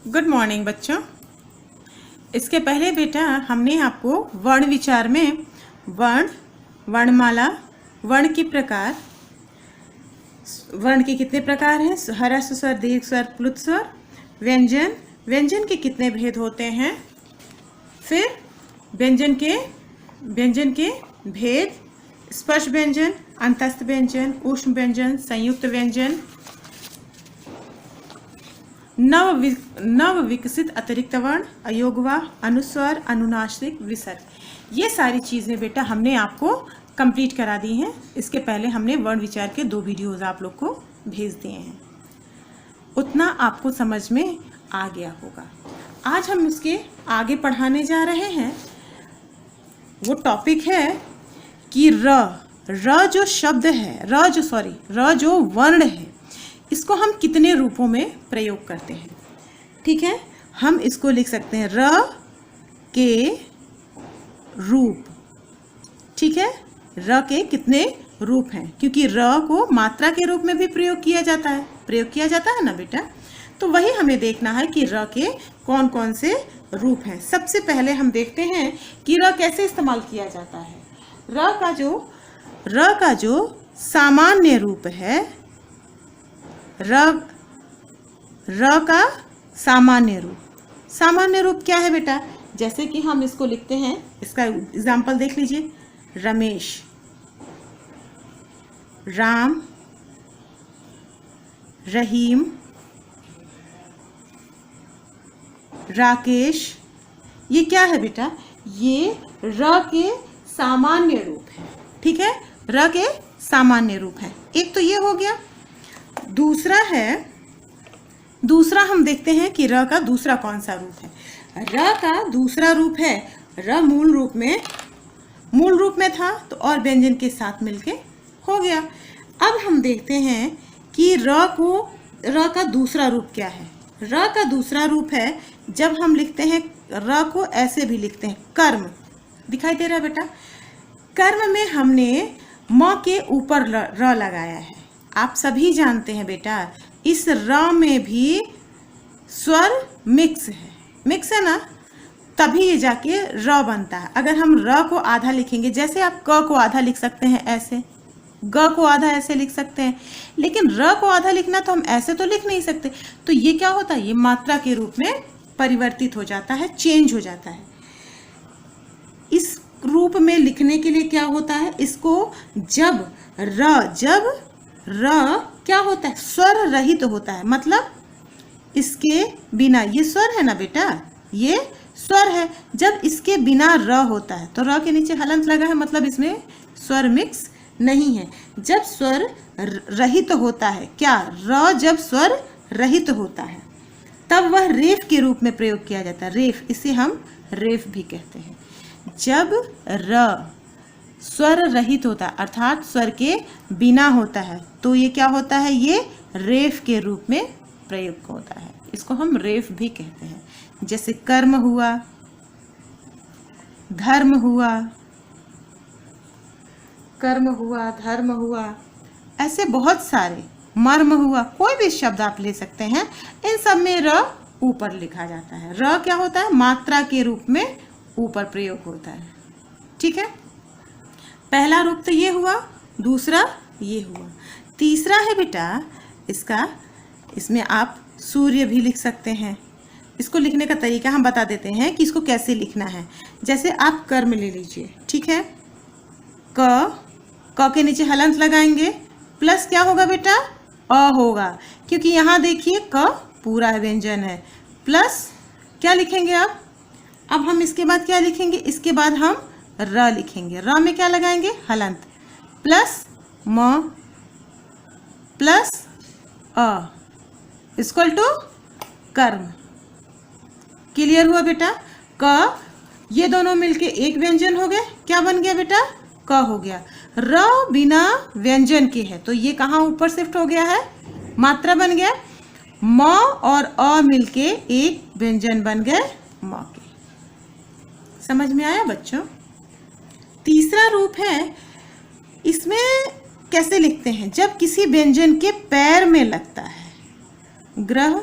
Good morning बच्चों। इसके पहले बेटा हमने आपको वर्ण विचार में वर्ण, वर्णमाला, वर्ण के प्रकार, वर्ण के कितने प्रकार हैं, ह्रस्व स्वर, दीर्घ स्वर, प्लुत स्वर, व्यंजन, व्यंजन के कितने भेद होते हैं, फिर व्यंजन के भेद, स्पर्श व्यंजन, अंतस्थ व्यंजन, ऊष्म व्यंजन, संयुक्त व्यंजन, नव विकसित अतिरिक्त वर्ण, अयोगवा, अनुस्वर, अनुनासिक, विसर्ग, ये सारी चीज़ें बेटा हमने आपको कंप्लीट करा दी हैं। इसके पहले हमने वर्ण विचार के 2 वीडियोज़ आप लोग को भेज दिए हैं, उतना आपको समझ में आ गया होगा। आज हम इसके आगे पढ़ाने जा रहे हैं। वो टॉपिक है कि र जो शब्द है, र जो वर्ण है, इसको हम कितने रूपों में प्रयोग करते हैं। ठीक है, हम इसको लिख सकते हैं र के रूप। ठीक है, र के कितने रूप हैं, क्योंकि र को मात्रा के रूप में भी प्रयोग किया जाता है ना बेटा। तो वही हमें देखना है कि र के कौन कौन से रूप हैं। सबसे पहले हम देखते हैं कि र कैसे इस्तेमाल किया जाता है। र का जो सामान्य रूप है, र का सामान्य रूप क्या है बेटा? जैसे कि हम इसको लिखते हैं, इसका एग्जाम्पल देख लीजिए। रमेश, राम, रहीम, राकेश, ये क्या है बेटा? ये र के सामान्य रूप है। ठीक है, र के सामान्य रूप है। एक तो ये हो गया। दूसरा हम देखते हैं कि र का दूसरा कौन सा रूप है। र का दूसरा रूप है, र मूल रूप में था तो और व्यंजन के साथ मिलके हो गया। अब हम देखते हैं कि र का दूसरा रूप क्या है। र का दूसरा रूप है, जब हम लिखते हैं र को ऐसे भी लिखते हैं, कर्म। दिखाई दे रहा है बेटा? कर्म में हमने म के ऊपर र लगाया है। आप सभी जानते हैं बेटा, इस र में भी स्वर मिक्स है ना, तभी ये जाके र बनता है। अगर हम र को आधा लिखेंगे, जैसे आप क को आधा लिख सकते हैं ऐसे, ग को आधा ऐसे लिख सकते हैं, लेकिन र को आधा लिखना तो हम ऐसे तो लिख नहीं सकते। तो ये क्या होता है? ये मात्रा के रूप में परिवर्तित हो जाता है, चेंज हो जाता है। इस रूप में लिखने के लिए क्या होता है? इसको जब र क्या होता है? स्वर रहित होता है, मतलब इसके बिना, ये स्वर है ना बेटा, ये स्वर है। जब इसके बिना र होता है तो र के नीचे हलंत लगा है, मतलब इसमें स्वर मिक्स नहीं है। जब स्वर रहित होता है, क्या र जब स्वर रहित होता है तब वह रेफ के रूप में प्रयोग किया जाता है। रेफ, इसे हम रेफ भी कहते हैं। जब र स्वर रहित होता है, अर्थात स्वर के बिना होता है, तो ये क्या होता है? ये रेफ के रूप में प्रयोग होता है। इसको हम रेफ भी कहते हैं। जैसे कर्म हुआ, धर्म हुआ, ऐसे बहुत सारे, मर्म हुआ, कोई भी शब्द आप ले सकते हैं। इन सब में र ऊपर लिखा जाता है। र क्या होता है? मात्रा के रूप में ऊपर प्रयोग होता है। ठीक है, पहला रूप तो ये हुआ, दूसरा ये हुआ। तीसरा है बेटा इसमें आप सूर्य भी लिख सकते हैं। इसको लिखने का तरीका हम बता देते हैं कि इसको कैसे लिखना है। जैसे आप कर्म ले लीजिए, ठीक है, क के नीचे हलंत लगाएंगे, प्लस क्या होगा बेटा? अ होगा, क्योंकि यहाँ देखिए क पूरा व्यंजन है, प्लस क्या लिखेंगे आप? अब हम इसके बाद क्या लिखेंगे? इसके बाद हम र लिखेंगे। र में क्या लगाएंगे? हलंत, प्लस म प्लस अ इक्वल टू कर्म। क्लियर हुआ बेटा? क, ये दोनों मिलके एक व्यंजन हो गए। क्या बन गया बेटा? क हो गया। र बिना व्यंजन के है, तो ये कहाँ ऊपर शिफ्ट हो गया है? मात्रा बन गया। म और अ मिलके एक व्यंजन बन गए म के। समझ में आया बच्चों? तीसरा रूप है, इसमें कैसे लिखते हैं? जब किसी व्यंजन के पैर में लगता है, ग्रह,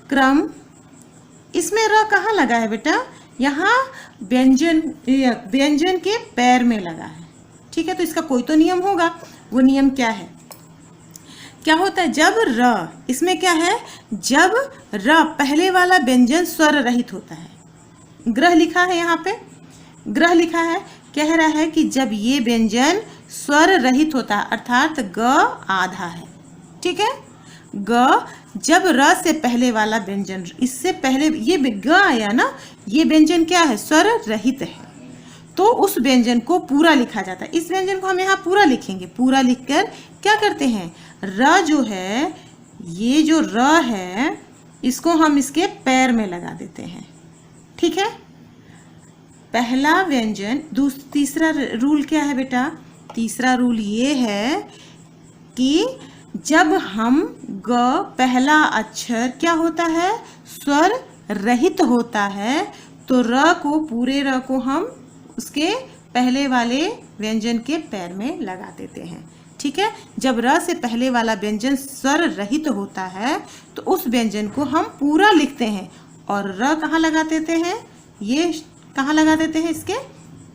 क्रम। इसमें र कहाँ लगा है बेटा? यहाँ व्यंजन के पैर में लगा है। ठीक है, तो इसका कोई तो नियम होगा। वो नियम क्या है? क्या होता है जब र, इसमें क्या है, जब र पहले वाला व्यंजन स्वर रहित होता है। ग्रह लिखा है यहाँ पे, ग्रह लिखा है, कह रहा है कि जब ये व्यंजन स्वर रहित होता है अर्थात ग आधा है। ठीक है, ग जब र से पहले वाला व्यंजन, इससे पहले ये ग आया ना, ये व्यंजन क्या है? स्वर रहित है, तो उस व्यंजन को पूरा लिखा जाता है। इस व्यंजन को हम यहाँ पूरा लिखेंगे। पूरा लिखकर क्या करते हैं, र जो है, ये जो र है, इसको हम इसके पैर में लगा देते हैं। ठीक है, पहला व्यंजन। तीसरा रूल क्या है बेटा? तीसरा रूल ये है कि जब हम ग पहला अक्षर क्या होता है? स्वर रहित होता है, तो र को, पूरे र को हम उसके पहले वाले व्यंजन के पैर में लगा देते हैं। ठीक है, जब र से पहले वाला व्यंजन स्वर रहित होता है तो उस व्यंजन को हम पूरा लिखते हैं और र कहाँ लगा देते हैं? ये कहाँ लगा देते हैं? इसके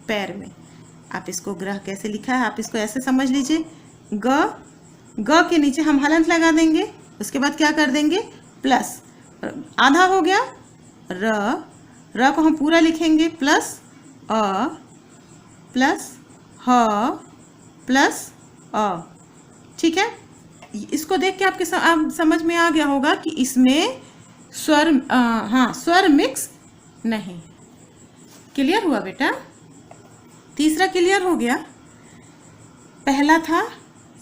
पैर में। आप इसको ग्रह कैसे लिखा है आप इसको ऐसे समझ लीजिए। ग के नीचे हम हलंत लगा देंगे, उसके बाद क्या कर देंगे? प्लस, आधा हो गया र को हम पूरा लिखेंगे, प्लस अ प्लस ह प्लस अ। ठीक है, इसको देख के आपके आप समझ में आ गया होगा कि इसमें स्वर स्वर मिक्स नहीं। क्लियर हुआ बेटा? तीसरा क्लियर हो गया। पहला था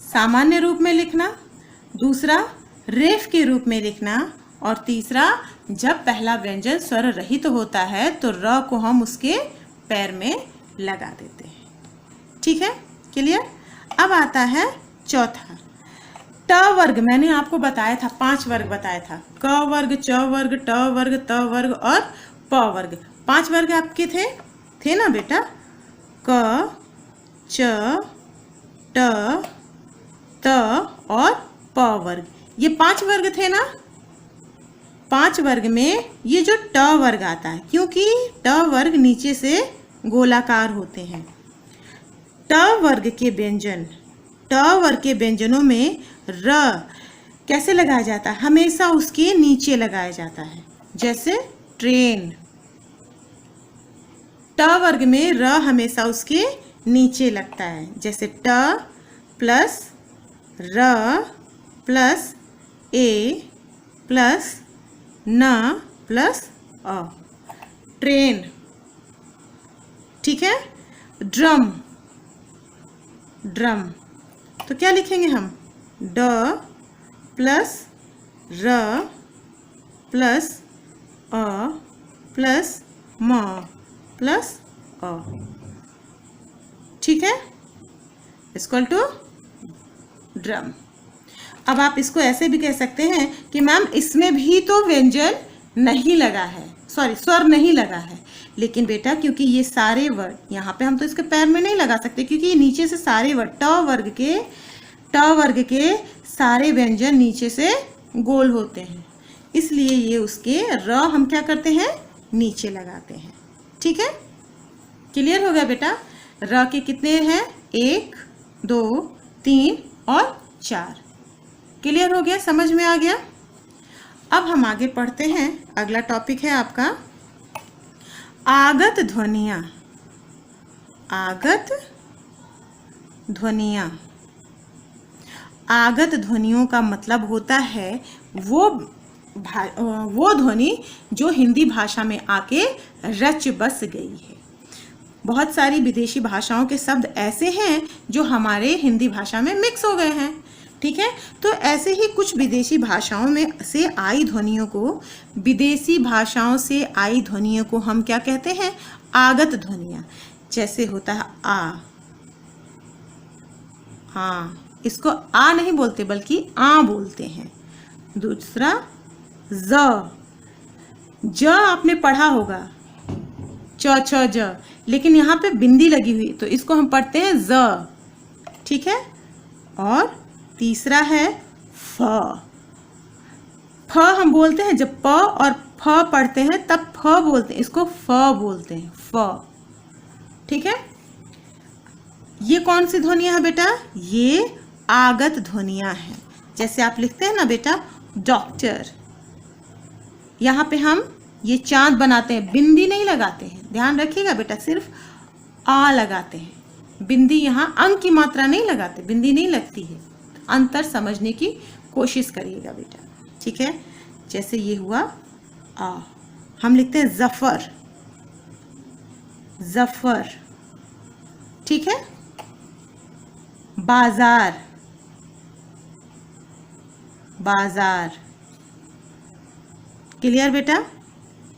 सामान्य रूप में लिखना, दूसरा रेफ के रूप में लिखना, और तीसरा जब पहला व्यंजन स्वर रहित होता है तो र को हम उसके पैर में लगा देते हैं। ठीक है, क्लियर? अब आता है चौथा, ट वर्ग। मैंने आपको बताया था 5 वर्ग बताया था, क वर्ग, च वर्ग, ट वर्ग, त वर्ग और प वर्ग। 5 वर्ग आपके थे ना बेटा? क, च, ट, त और प वर्ग, ये 5 वर्ग थे ना? 5 वर्ग में ये जो ट वर्ग आता है, क्योंकि ट वर्ग नीचे से गोलाकार होते हैं। ट वर्ग के व्यंजनों में र कैसे लगाया जाता है? हमेशा उसके नीचे लगाया जाता है। जैसे ट्रेन, ट वर्ग में र हमेशा उसके नीचे लगता है। जैसे ट प्लस र प्लस ए प्लस न प्लस अ, ट्रेन। ठीक है, ड्रम, तो क्या लिखेंगे हम? ड प्लस र प्लस अ प्लस म प्लस अ। ठीक है, इक्वल टू ड्रम। अब आप इसको ऐसे भी कह सकते हैं कि मैम इसमें भी तो व्यंजन नहीं लगा है, सॉरी स्वर नहीं लगा है, लेकिन बेटा क्योंकि ये सारे वर्ड यहाँ पे हम तो इसके पैर में नहीं लगा सकते, क्योंकि ये नीचे से सारे वर्ड ट वर्ग के सारे व्यंजन नीचे से गोल होते हैं, इसलिए ये उसके र हम क्या करते हैं? नीचे लगाते हैं। ठीक है, क्लियर हो गया बेटा? र के कितने हैं? 1 2 3 और 4। क्लियर हो गया? समझ में आ गया? अब हम आगे पढ़ते हैं। अगला टॉपिक है आपका आगत ध्वनियाँ। आगत ध्वनियाँ। आगत ध्वनियों का मतलब होता है वो ध्वनि जो हिंदी भाषा में आके रच बस गई है। बहुत सारी विदेशी भाषाओं के शब्द ऐसे हैं जो हमारे हिंदी भाषा में मिक्स हो गए हैं। ठीक है, तो ऐसे ही कुछ विदेशी भाषाओं में से आई ध्वनियों को, विदेशी भाषाओं से आई ध्वनियों को हम क्या कहते हैं? आगत ध्वनियाँ। जैसे होता है आ, हाँ, इसको आ नहीं बोलते बल्कि आ बोलते हैं। दूसरा ज आपने पढ़ा होगा, च छ ज, लेकिन यहाँ पे बिंदी लगी हुई तो इसको हम पढ़ते हैं ज। ठीक है, और तीसरा है फ। फ हम बोलते हैं जब प और फ पढ़ते हैं तब फ बोलते हैं, इसको फ बोलते हैं, फ। ठीक है, ये कौन सी ध्वनियां है बेटा? ये आगत ध्वनियां हैं। जैसे आप लिखते हैं ना बेटा डॉक्टर, यहाँ पे हम ये चांद बनाते हैं, बिंदी नहीं लगाते हैं, ध्यान रखिएगा बेटा, सिर्फ आ लगाते हैं। बिंदी यहाँ अंक की मात्रा नहीं लगाते, बिंदी नहीं लगती है। अंतर समझने की कोशिश करिएगा बेटा। ठीक है, जैसे ये हुआ आ, हम लिखते हैं जफर, जफर। ठीक है, बाजार, बाजार। क्लियर बेटा,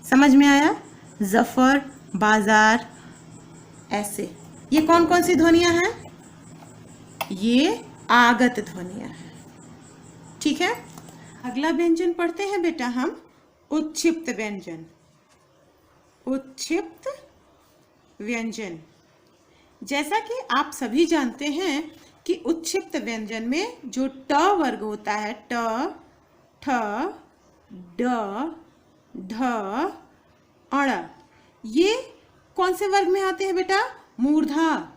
समझ में आया? जफर, बाजार, ऐसे। ये कौन कौन सी ध्वनियां हैं? ये आगत ध्वनियां हैं। ठीक है, अगला व्यंजन पढ़ते हैं बेटा हम, उत्क्षिप्त व्यंजन। उत्क्षिप्त व्यंजन, जैसा कि आप सभी जानते हैं कि उत्क्षिप्त व्यंजन में जो ट वर्ग होता है, ट, ठ, ड, ढ, अण, ये कौन से वर्ग में आते हैं बेटा? मूर्धा।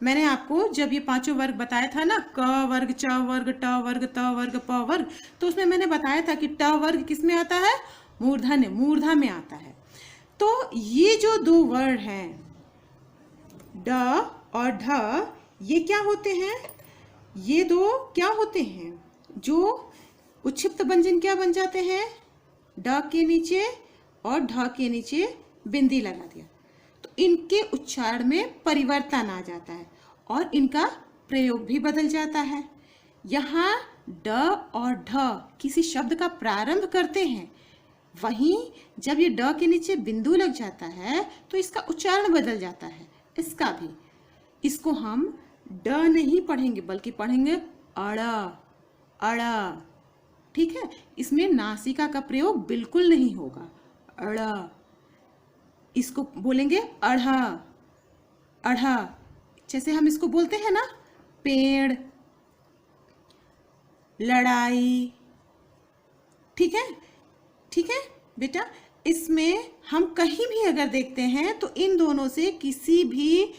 मैंने आपको जब ये पांचों वर्ग बताया था ना, क वर्ग, च वर्ग, ट वर्ग, त वर्ग, प वर्ग, तो उसमें मैंने बताया था कि ट वर्ग किस में आता है? मूर्धन्य, मूर्धा में आता है। तो ये जो दो वर्ण हैं ड और ढ, ये क्या होते हैं? ये दो क्या होते हैं? जो उत्क्षिप्त व्यंजन क्या बन जाते हैं? ड के नीचे और ढ के नीचे बिंदी लगा दिया तो इनके उच्चारण में परिवर्तन आ जाता है और इनका प्रयोग भी बदल जाता है। यहाँ ड और ढ किसी शब्द का प्रारंभ करते हैं, वहीं जब ये ड के नीचे बिंदु लग जाता है तो इसका उच्चारण बदल जाता है। इसका भी, इसको हम ड नहीं पढ़ेंगे बल्कि पढ़ेंगे अड़, अड़। ठीक है, इसमें नासिका का प्रयोग बिल्कुल नहीं होगा, अड़। इसको बोलेंगे अढ़ा, अढ़ा। जैसे हम इसको बोलते हैं ना पेड़, लड़ाई। ठीक है, ठीक है बेटा, इसमें हम कहीं भी अगर देखते हैं तो इन दोनों से किसी भी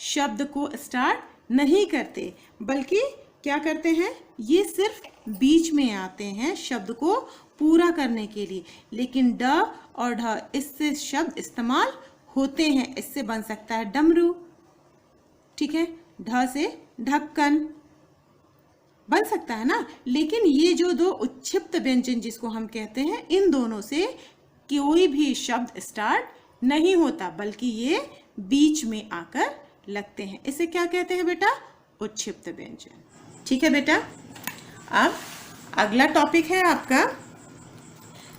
शब्द को स्टार्ट नहीं करते, बल्कि क्या करते हैं? ये सिर्फ बीच में आते हैं शब्द को पूरा करने के लिए। लेकिन ड और ढ इससे शब्द इस्तेमाल होते हैं। इससे बन सकता है डमरू, ठीक है, ढ से ढक्कन बन सकता है ना। लेकिन ये जो दो उत्क्षिप्त व्यंजन जिसको हम कहते हैं, इन दोनों से कोई भी शब्द स्टार्ट नहीं होता, बल्कि ये बीच में आकर लगते हैं। इसे क्या कहते हैं बेटा? उत्क्षिप्त व्यंजन। ठीक है बेटा, अब अगला टॉपिक है आपका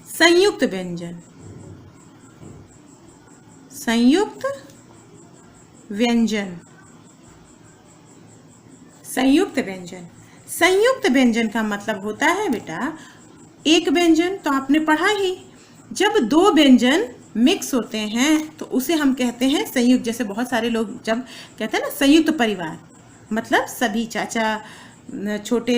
संयुक्त व्यंजन। संयुक्त व्यंजन, संयुक्त व्यंजन। संयुक्त व्यंजन का मतलब होता है बेटा, एक व्यंजन तो आपने पढ़ा ही, जब दो व्यंजन मिक्स होते हैं तो उसे हम कहते हैं संयुक्त। जैसे बहुत सारे लोग जब कहते हैं ना संयुक्त परिवार, मतलब सभी चाचा, छोटे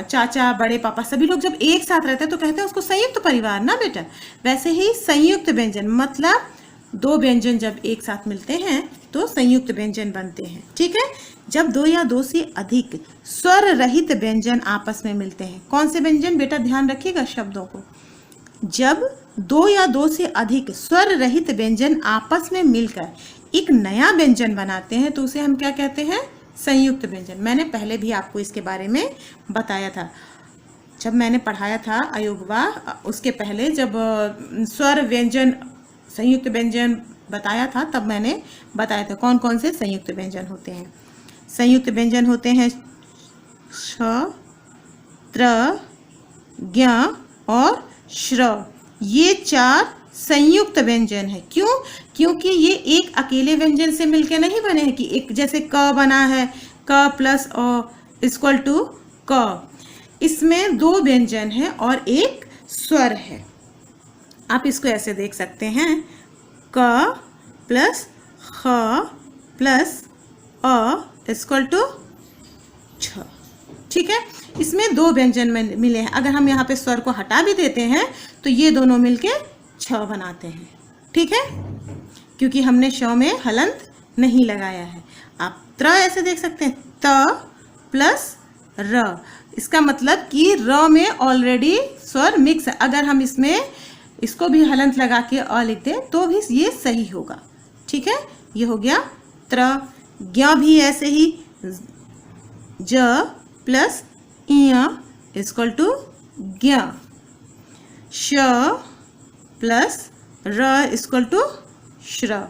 चाचा, बड़े पापा, सभी लोग जब एक साथ रहते हैं तो कहते हैं उसको संयुक्त परिवार ना बेटा। वैसे ही संयुक्त व्यंजन मतलब दो व्यंजन जब एक साथ मिलते हैं तो संयुक्त व्यंजन बनते हैं। ठीक है, जब दो या दो से अधिक स्वर रहित व्यंजन आपस में मिलते हैं। कौन से व्यंजन बेटा? ध्यान रखिएगा शब्दों को। जब दो या दो से अधिक स्वर रहित व्यंजन आपस में मिलकर एक नया व्यंजन बनाते हैं तो उसे हम क्या कहते हैं? संयुक्त व्यंजन। मैंने पहले भी आपको इसके बारे में बताया था, जब मैंने पढ़ाया था अयोगवा, उसके पहले जब स्वर व्यंजन संयुक्त व्यंजन बताया था तब मैंने बताया था कौन कौन से संयुक्त व्यंजन होते हैं। संयुक्त व्यंजन होते हैं श, त्र, ज्ञ और श्र। ये चार संयुक्त व्यंजन है। क्यों? क्योंकि ये एक अकेले व्यंजन से मिलके नहीं बने हैं कि एक जैसे क बना है, क प्लस अ इक्वल टू क। इसमें दो व्यंजन है और एक स्वर है। आप इसको ऐसे देख सकते हैं, क प्लस ख प्लस अ इक्वल टू छ। ठीक है, इसमें दो व्यंजन में मिले हैं। अगर हम यहाँ पे स्वर को हटा भी देते हैं तो ये दोनों मिलके छ बनाते हैं। ठीक है, क्योंकि हमने श में हलंत नहीं लगाया है। आप त्र ऐसे देख सकते हैं, त प्लस र, इसका मतलब कि र में ऑलरेडी स्वर मिक्स है। अगर हम इसको भी हलंत लगा के अ लिख दें तो भी ये सही होगा। ठीक है, ये हो गया त्र। ज्ञ भी ऐसे ही, ज प्लस इय इक्वल टू ज्ञ, श प्लस र इक्वल टू श्र।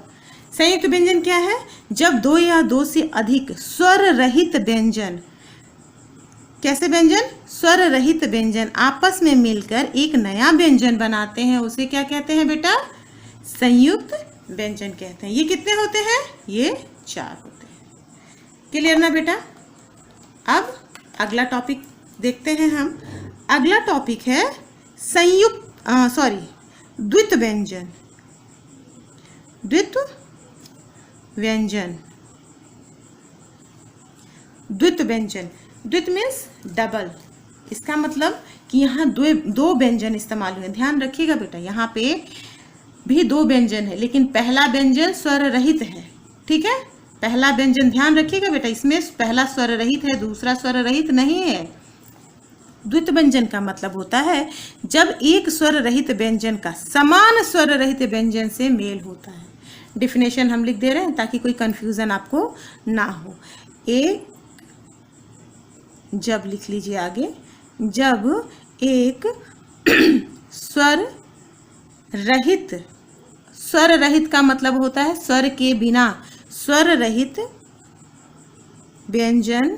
संयुक्त व्यंजन क्या है? जब दो या दो से अधिक स्वर रहित व्यंजन, कैसे व्यंजन? स्वर रहित व्यंजन आपस में मिलकर एक नया व्यंजन बनाते हैं, उसे क्या कहते हैं बेटा? संयुक्त व्यंजन कहते हैं। ये कितने होते हैं? ये 4 होते हैं। क्लियर ना बेटा? अब अगला टॉपिक देखते हैं हम। अगला टॉपिक है द्वित व्यंजन। द्वित व्यंजन, द्वित व्यंजन, द्वित मीन्स डबल। इसका मतलब कि यहाँ दो व्यंजन इस्तेमाल हुए। ध्यान रखिएगा बेटा, यहाँ पे भी दो व्यंजन है लेकिन पहला व्यंजन स्वर रहित है। ठीक है, पहला व्यंजन ध्यान रखिएगा बेटा, इसमें पहला स्वर रहित है, दूसरा स्वर रहित नहीं है। द्वित व्यंजन का मतलब होता है जब एक स्वर रहित व्यंजन का समान स्वर रहित व्यंजन से मेल होता है। डिफिनेशन हम लिख दे रहे हैं ताकि कोई कंफ्यूजन आपको ना हो। जब लिख लीजिए आगे, जब एक स्वर रहित का मतलब होता है स्वर के बिना, स्वर रहित व्यंजन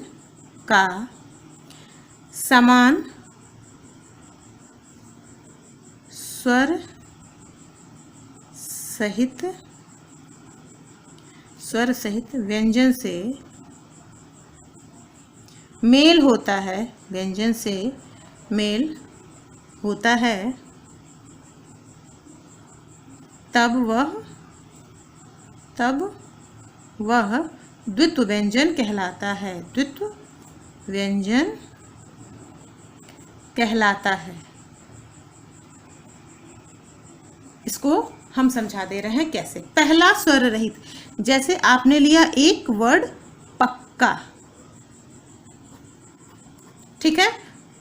का समान स्वर सहित व्यंजन से मेल होता है, व्यंजन से मेल होता है, तब वह द्वित व्यंजन कहलाता है। द्वित व्यंजन कहलाता है। इसको हम समझा दे रहे हैं कैसे। पहला स्वर रहित, जैसे आपने लिया एक वर्ड पक्का, ठीक है,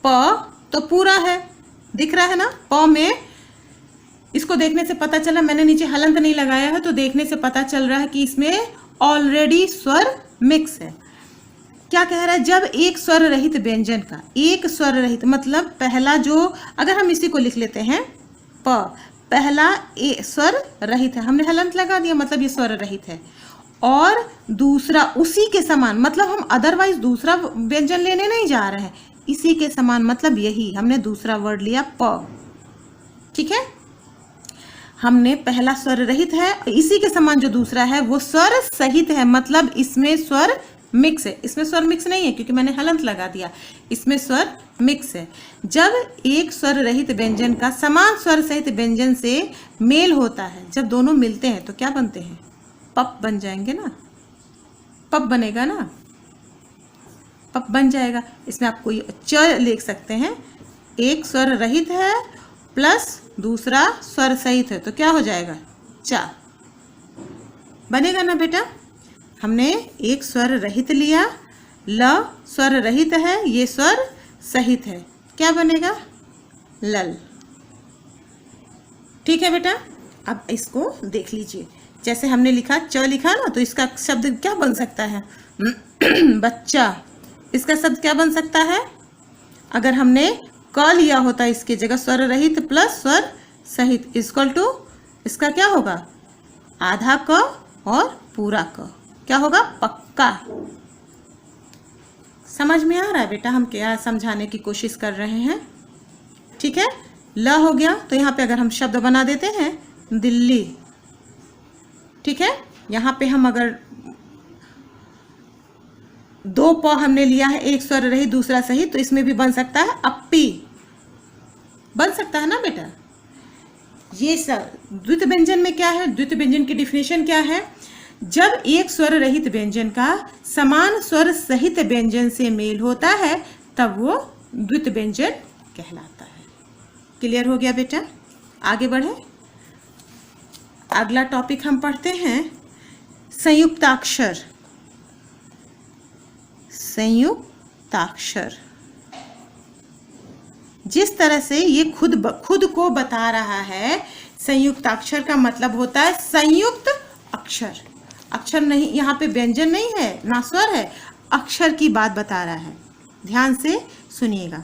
प तो पूरा है, दिख रहा है ना। प में इसको देखने से पता चला, मैंने नीचे हलंत नहीं लगाया है तो देखने से पता चल रहा है कि इसमें ऑलरेडी स्वर मिक्स है। क्या कह रहा है? जब एक स्वर रहित व्यंजन का, एक स्वर रहित मतलब पहला जो, अगर हम इसी को लिख लेते हैं प, पहला स्वर रहित है, हमने हलंत लगा दिया मतलब ये स्वर रहित है, और दूसरा उसी के समान, मतलब हम अदरवाइज दूसरा व्यंजन लेने नहीं जा रहे हैं, इसी के समान मतलब यही हमने दूसरा वर्ड लिया प। ठीक है, हमने पहला स्वर रहित है, इसी के समान जो दूसरा है वो स्वर सहित है, मतलब इसमें स्वर मिक्स है। इसमें स्वर मिक्स नहीं है क्योंकि मैंने हलंत लगा दिया, इसमें स्वर मिक्स है। जब एक स्वर रहित व्यंजन का समान स्वर सहित व्यंजन से मेल होता है, जब दोनों मिलते हैं तो क्या बनते हैं? पप बन जाएंगे ना, पप बनेगा ना, पप बन जाएगा। इसमें आप कोई च लिख सकते हैं, एक स्वर रहित है प्लस दूसरा स्वर सहित है तो क्या हो जाएगा? चा बनेगा ना बेटा। हमने एक स्वर रहित लिया, ल स्वर रहित है, ये स्वर सहित है, क्या बनेगा? लल। ठीक है बेटा, अब इसको देख लीजिए, जैसे हमने लिखा च लिखा ना, तो इसका शब्द क्या बन सकता है? बच्चा। इसका शब्द क्या बन सकता है? अगर हमने क लिया होता इसके जगह स्वर रहित प्लस स्वर सहित इक्वल टू, इसका क्या होगा? आधा क और पूरा क, क्या होगा? पक्का। समझ में आ रहा है बेटा हम क्या समझाने की कोशिश कर रहे हैं? ठीक है, ल हो गया तो यहाँ पे अगर हम शब्द बना देते हैं दिल्ली, ठीक है, यहाँ पे हम अगर दो प हमने लिया है, एक स्वर रही दूसरा सही, तो इसमें भी बन सकता है अपी, बन सकता है ना बेटा। ये सब द्वित व्यंजन में क्या है? द्वित व्यंजन की डिफिनेशन क्या है? जब एक स्वर रहित व्यंजन का समान स्वर सहित व्यंजन से मेल होता है तब वो द्वित व्यंजन कहलाता है। क्लियर हो गया बेटा? आगे बढ़े। अगला टॉपिक हम पढ़ते हैं संयुक्ताक्षर। संयुक्ताक्षर जिस तरह से ये खुद को बता रहा है, संयुक्ताक्षर का मतलब होता है संयुक्त अक्षर। अक्षर नहीं, यहाँ पे व्यंजन नहीं है ना स्वर है, अक्षर की बात बता रहा है। ध्यान से सुनिएगा।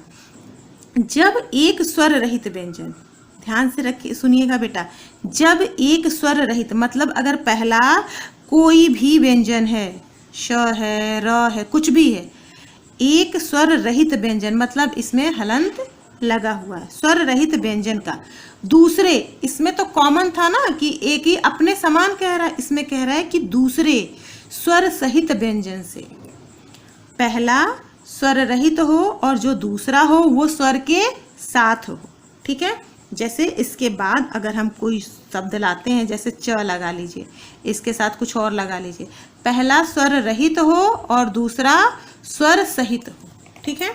जब एक स्वर रहित व्यंजन, ध्यान से रखिए, सुनिएगा बेटा, जब एक स्वर रहित मतलब अगर पहला कोई भी व्यंजन है, श है, र है, कुछ भी है, एक स्वर रहित व्यंजन मतलब इसमें हलंत लगा हुआ है, स्वर रहित व्यंजन का दूसरे, इसमें तो कॉमन था ना कि एक ही अपने समान कह रहा है, इसमें कह रहा है कि दूसरे स्वर सहित व्यंजन से पहला स्वर रहित हो और जो दूसरा हो वो स्वर के साथ हो। ठीक है? जैसे इसके बाद अगर हम कोई शब्द लाते हैं, जैसे च लगा लीजिए, इसके साथ कुछ और लगा लीजिए, पहला स्वर रहित हो और दूसरा स्वर सहित हो। ठीक है?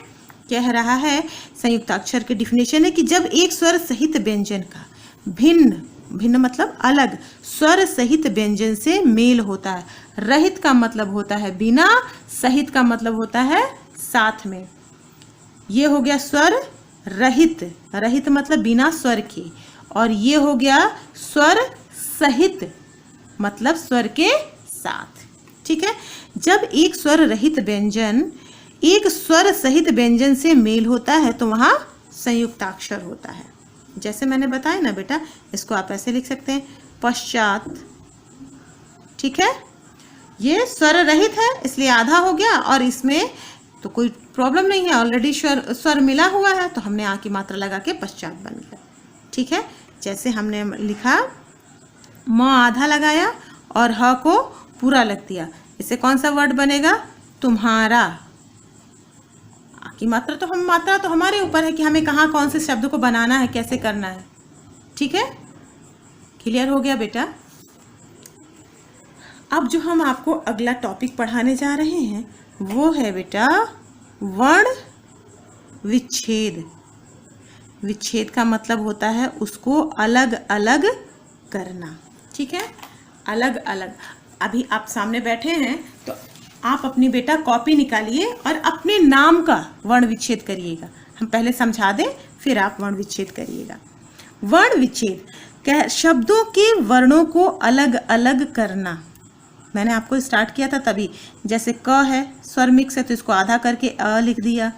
कह रहा है संयुक्ताक्षर की डिफिनेशन है कि जब एक स्वर सहित व्यंजन का भिन्न मतलब अलग स्वर सहित व्यंजन से मेल होता है। रहित का मतलब होता है बिना, सहित का मतलब होता है साथ में। ये हो गया स्वर रहित, रहित मतलब बिना स्वर के, और ये हो गया स्वर सहित मतलब स्वर के साथ। ठीक है? जब एक स्वर रहित व्यंजन एक स्वर सहित व्यंजन से मेल होता है तो वहां संयुक्ताक्षर होता है। जैसे मैंने बताया ना बेटा, इसको आप ऐसे लिख सकते हैं, पश्चात। ठीक है? ये स्वर रहित है इसलिए आधा हो गया, और इसमें तो कोई प्रॉब्लम नहीं है, ऑलरेडी स्वर मिला हुआ है, तो हमने आ की मात्रा लगा के पश्चात बन गया। ठीक है? जैसे हमने लिखा म आधा लगाया और ह को पूरा लग दिया, इससे कौन सा वर्ड बनेगा? तुम्हारा। आ की मात्रा तो हमारे ऊपर है कि हमें कहाँ कौन से शब्द को बनाना है, कैसे करना है। ठीक है? क्लियर हो गया बेटा? अब जो हम आपको अगला टॉपिक पढ़ाने जा रहे हैं वो है बेटा वर्ण विच्छेद। विच्छेद का मतलब होता है उसको अलग अलग करना। ठीक है? अलग अलग। अभी आप सामने बैठे हैं तो आप अपनी बेटा कॉपी निकालिए और अपने नाम का वर्ण विच्छेद करिएगा। हम पहले समझा दें फिर आप वर्ण विच्छेद करिएगा। वर्ण विच्छेद शब्दों के वर्णों को अलग अलग करना। मैंने आपको स्टार्ट किया था तभी, जैसे क है, स्वर मिक्स है तो इसको आधा करके अ लिख दिया।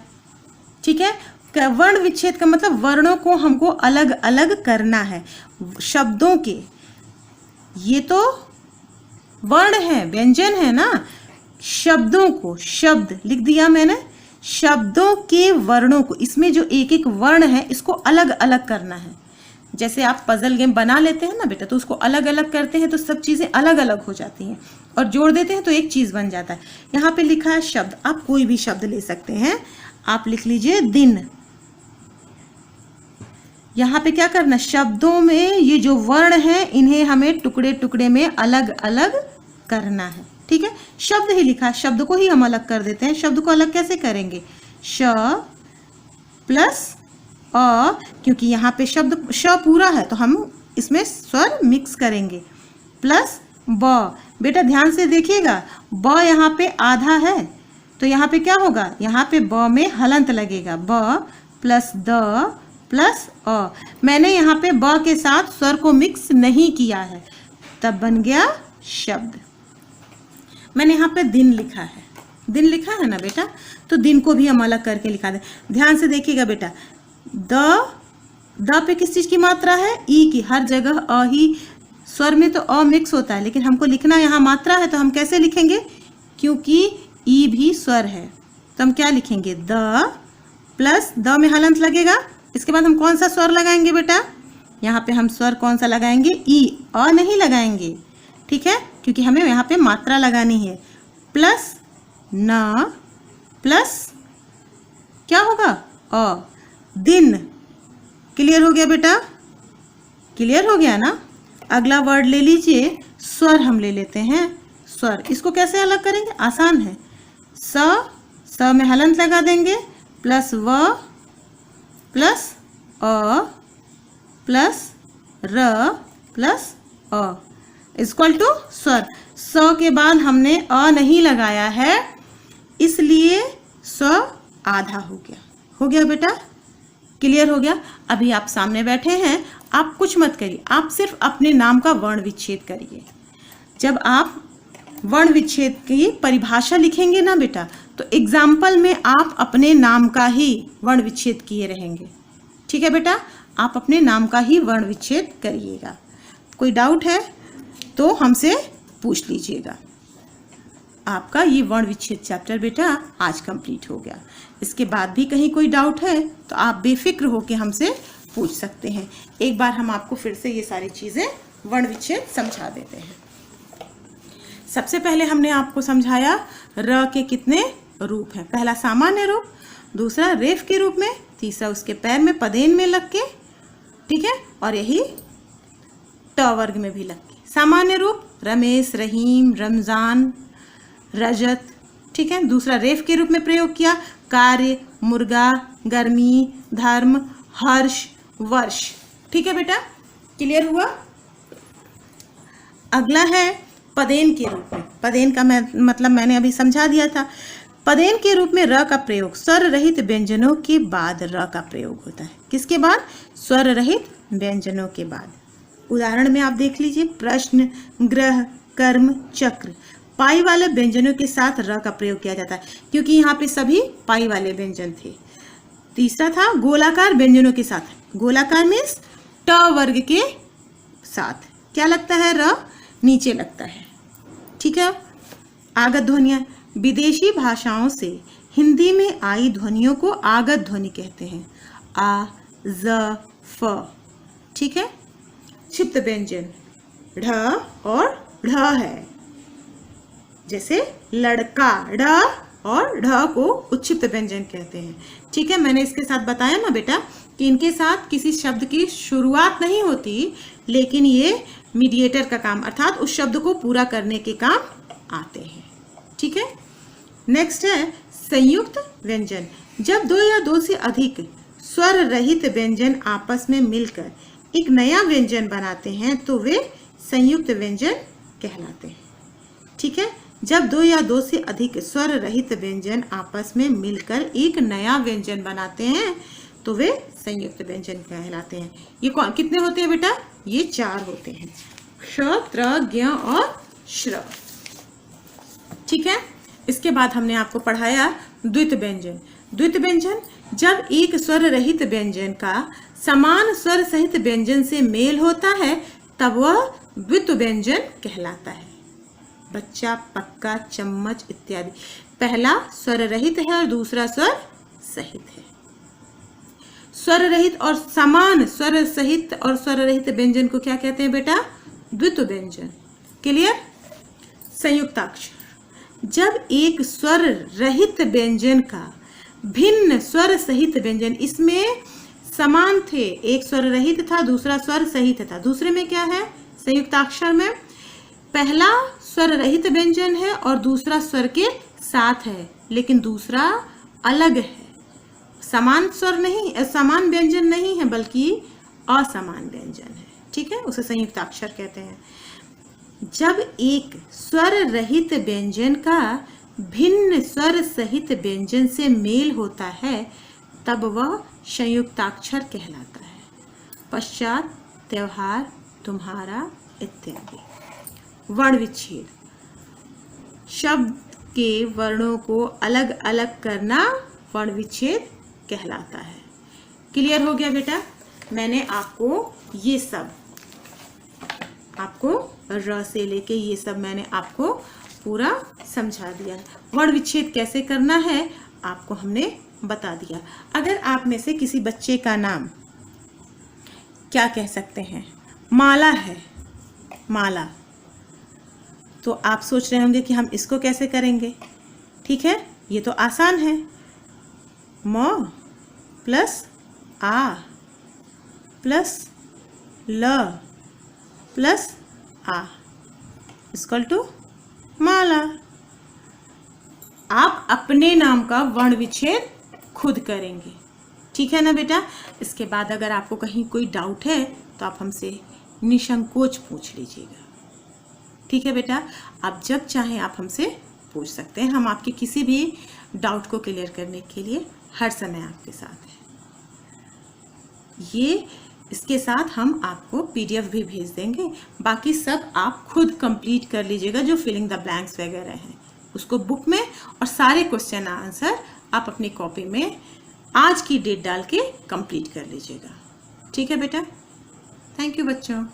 ठीक है? वर्ण विच्छेद का मतलब वर्णों को हमको अलग अलग करना है शब्दों के। ये तो वर्ण है, व्यंजन है ना, शब्दों को, शब्द लिख दिया मैंने, शब्दों के वर्णों को, इसमें जो एक एक वर्ण है इसको अलग अलग करना है। जैसे आप पजल गेम बना लेते हैं ना बेटा, तो उसको अलग अलग करते हैं तो सब चीजें अलग अलग हो जाती हैं, और जोड़ देते हैं तो एक चीज बन जाता है। यहाँ पे लिखा है शब्द, आप कोई भी शब्द ले सकते हैं। आप लिख लीजिए दिन। यहाँ पे क्या करना, शब्दों में ये जो वर्ण है इन्हें हमें टुकड़े टुकड़े में अलग अलग करना है। ठीक है? शब्द ही लिखा, शब्द को ही हम अलग कर देते हैं। शब्द को अलग कैसे करेंगे? श प्लस अ, क्योंकि यहाँ पे शब्द श पूरा है तो हम इसमें स्वर मिक्स करेंगे, प्लस ब। बेटा ध्यान से देखिएगा, ब यहाँ पे आधा है तो यहाँ पे क्या होगा, यहाँ पे ब में हलंत लगेगा, ब प्लस द प्लस अ। मैंने यहाँ पे ब के साथ स्वर को मिक्स नहीं किया है, तब बन गया शब्द। मैंने यहाँ पे दिन लिखा है, दिन लिखा है ना बेटा, तो दिन को भी हम अलग करके लिखा दें। ध्यान से देखिएगा बेटा, द पे किस चीज की मात्रा है? ई की। हर जगह अ ही, स्वर में तो अ मिक्स होता है, लेकिन हमको लिखना यहाँ मात्रा है तो हम कैसे लिखेंगे? क्योंकि ई भी स्वर है तो हम क्या लिखेंगे? द प्लस द में हलंत लगेगा। इसके बाद हम कौन सा स्वर लगाएंगे बेटा? यहाँ पे हम स्वर कौन सा लगाएंगे? ई, अ नहीं लगाएंगे। ठीक है? क्योंकि हमें यहाँ पे मात्रा लगानी है। प्लस न प्लस क्या होगा? अ, दिन। क्लियर हो गया बेटा? क्लियर हो गया ना? अगला वर्ड ले लीजिए, स्वर हम ले लेते हैं। स्वर, इसको कैसे अलग करेंगे? आसान है। स में हलंत लगा देंगे, प्लस व प्लस अ प्लस र प्लस अ इक्वल टू स्वर। स के बाद हमने अ नहीं लगाया है, इसलिए स आधा हो गया बेटा, क्लियर हो गया। अभी आप सामने बैठे हैं, आप कुछ मत करिए, आप सिर्फ अपने नाम का वर्ण विच्छेद करिए। जब आप वर्ण विच्छेद की परिभाषा लिखेंगे ना बेटा, तो एग्जाम्पल में आप अपने नाम का ही वर्ण विच्छेद किए रहेंगे। ठीक है बेटा, आप अपने नाम का ही वर्ण विच्छेद करिएगा। कोई डाउट है तो हमसे पूछ लीजिएगा। आपका ये वर्ण विच्छेद चैप्टर बेटा आज कंप्लीट हो गया। इसके बाद भी कहीं कोई डाउट है तो आप बेफिक्र होकर हमसे पूछ सकते हैं। एक बार हम आपको फिर से ये सारी चीज़ें वर्ण विच्छेद समझा देते हैं। सबसे पहले हमने आपको समझाया र के कितने रूप हैं। पहला सामान्य रूप, दूसरा रेफ के रूप में, तीसरा उसके पैर में पदेन में लग के, ठीक है, और यही ट वर्ग में भी लग के। सामान्य रूप रमेश, रहीम, रमजान, रजत, ठीक है। दूसरा रेफ के रूप में प्रयोग किया, कार्य, मुर्गा, गर्मी, धर्म, हर्ष, वर्ष। ठीक है बेटा, क्लियर हुआ। अगला है पदेन के रूप में। पदेन का मतलब मैंने अभी समझा दिया था। पदेन के रूप में र का प्रयोग स्वर रहित व्यंजनों के बाद र का प्रयोग होता है। किसके बाद? स्वर रहित व्यंजनों के बाद। उदाहरण में आप देख लीजिए, प्रश्न, ग्रह, कर्म, चक्र। पाई वाले व्यंजनों के साथ र का प्रयोग किया जाता है क्योंकि यहाँ पे सभी पाई वाले व्यंजन थे। तीसरा था गोलाकार व्यंजनों के साथ। गोलाकार मीन्स ट वर्ग के साथ क्या लगता है? र नीचे लगता है। ठीक है। आगत ध्वनियाँ, विदेशी भाषाओं से हिंदी में आई ध्वनियों को आगत ध्वनि कहते हैं। आ, ज, फ। ठीक है। क्षिप्त व्यंजन ढ और ढ है, जैसे लड़का, ढ और ढ को उच्छिप्त व्यंजन कहते हैं। ठीक है, मैंने इसके साथ बताया ना बेटा कि इनके साथ किसी शब्द की शुरुआत नहीं होती, लेकिन ये मीडिएटर का काम अर्थात उस शब्द को पूरा करने के काम आते हैं। ठीक है। नेक्स्ट है संयुक्त व्यंजन। जब दो या दो से अधिक स्वर रहित व्यंजन आपस में मिलकर एक नया व्यंजन बनाते हैं तो वे संयुक्त व्यंजन कहलाते हैं। ठीक है। जब दो या दो से अधिक स्वर रहित व्यंजन आपस में मिलकर एक नया व्यंजन बनाते हैं तो वे संयुक्त व्यंजन कहलाते हैं। ये कौन कितने होते हैं बेटा? ये 4 होते हैं, श, त्र, ज्ञ और श्र। ठीक है। इसके बाद हमने आपको पढ़ाया द्वित व्यंजन। द्वित व्यंजन, जब एक स्वर रहित व्यंजन का समान स्वर सहित व्यंजन से मेल होता है तब वह द्वित व्यंजन कहलाता है। बच्चा, पक्का, चम्मच इत्यादि। पहला स्वर रहित है और दूसरा स्वर सहित है। स्वर रहित और समान स्वर सहित और स्वर रहित व्यंजन को क्या कहते हैं बेटा? द्वित व्यंजन। क्लियर। संयुक्ताक्षर, जब एक स्वर रहित व्यंजन का भिन्न स्वर सहित व्यंजन, इसमें समान थे, एक स्वर रहित था दूसरा स्वर सहित था। दूसरे में क्या है? संयुक्ताक्षर में पहला स्वर रहित व्यंजन है और दूसरा स्वर के साथ है, लेकिन दूसरा अलग है। समान स्वर नहीं, समान व्यंजन नहीं है बल्कि असमान व्यंजन है। ठीक है, उसे संयुक्ताक्षर कहते हैं। जब एक स्वर रहित व्यंजन का भिन्न स्वर सहित व्यंजन से मेल होता है तब वह संयुक्ताक्षर कहलाता है। पश्चात, त्योहार, तुम्हारा इत्यादि। वर्ण विच्छेद, शब्द के वर्णों को अलग अलग करना वर्ण विच्छेद कहलाता है। क्लियर हो गया बेटा? मैंने आपको ये सब, आपको र से लेके ये सब मैंने आपको पूरा समझा दिया। वर्ण विच्छेद कैसे करना है आपको हमने बता दिया। अगर आप में से किसी बच्चे का नाम क्या कह सकते हैं? माला है, माला, तो आप सोच रहे होंगे कि हम इसको कैसे करेंगे। ठीक है, ये तो आसान है। म प्लस आ प्लस ल प्लस आ इक्वल टू माला। आप अपने नाम का वर्ण विच्छेद खुद करेंगे। ठीक है ना बेटा। इसके बाद अगर आपको कहीं कोई डाउट है तो आप हमसे निसंकोच पूछ लीजिएगा। ठीक है बेटा, आप जब चाहें आप हमसे पूछ सकते हैं। हम आपके किसी भी डाउट को क्लियर करने के लिए हर समय आपके साथ हैं। ये इसके साथ हम आपको पीडीएफ भी भेज देंगे। बाकी सब आप खुद कंप्लीट कर लीजिएगा, जो फिलिंग द ब्लैंक्स वगैरह हैं उसको बुक में, और सारे क्वेश्चन आंसर आप अपनी कॉपी में आज की डेट डाल के कंप्लीट कर लीजिएगा। ठीक है बेटा, थैंक यू बच्चों।